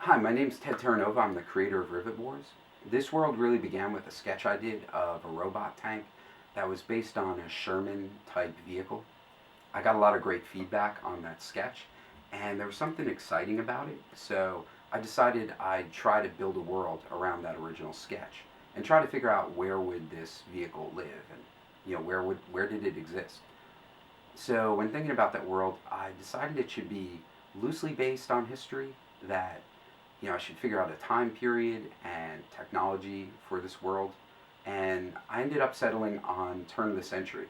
Hi, my name's Ted Terranova. I'm the creator of Rivet Wars. This world really began with a sketch I did of a robot tank that was based on a Sherman type vehicle. I got a lot of great feedback on that sketch, and there was something exciting about it, so I decided I'd try to build a world around that original sketch and try to figure out where would this vehicle live and where did it exist. So when thinking about that world, I decided it should be loosely based on history, that I should figure out a time period and technology for this world. And I ended up settling on turn of the century.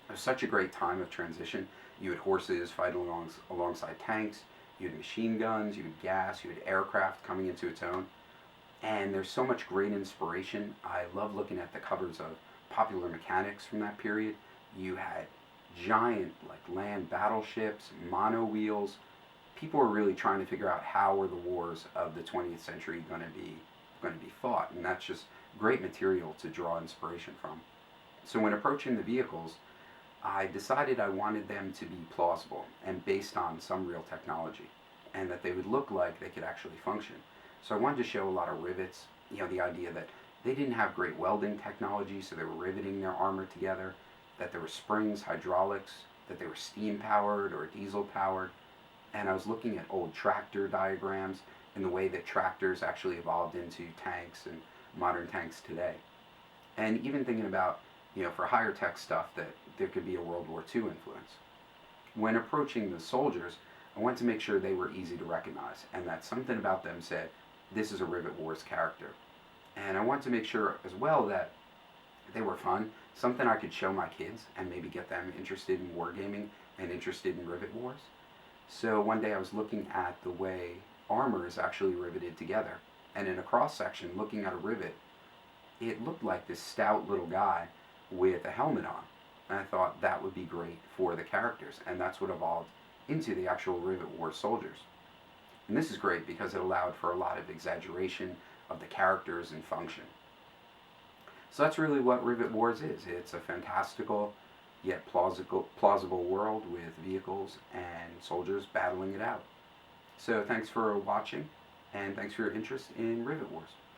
It was such a great time of transition. You had horses fighting alongside tanks, you had machine guns, you had gas, you had aircraft coming into its own. And there's so much great inspiration. I love looking at the covers of popular mechanics from that period. You had giant land battleships, mono wheels. People were really trying to figure out how were the wars of the 20th century going to be fought, and that's just great material to draw inspiration from. So when approaching the vehicles, I decided I wanted them to be plausible and based on some real technology, and that they would look like they could actually function. So I wanted to show a lot of rivets, the idea that they didn't have great welding technology, so they were riveting their armor together, that there were springs, hydraulics, that they were steam powered or diesel powered. And I was looking at old tractor diagrams and the way that tractors actually evolved into tanks and modern tanks today. And even thinking about, for higher tech stuff, that there could be a World War II influence. When approaching the soldiers, I wanted to make sure they were easy to recognize and that something about them said, this is a Rivet Wars character. And I wanted to make sure as well that they were fun, something I could show my kids and maybe get them interested in wargaming and interested in Rivet Wars. So one day I was looking at the way armor is actually riveted together, and in a cross section looking at a rivet, it looked like this stout little guy with a helmet on. And I thought that would be great for the characters, and that's what evolved into the actual Rivet War soldiers. And this is great because it allowed for a lot of exaggeration of the characters and function. So that's really what Rivet Wars is. It's a fantastical yet plausible world with vehicles and soldiers battling it out. So thanks for watching, and thanks for your interest in Rivet Wars.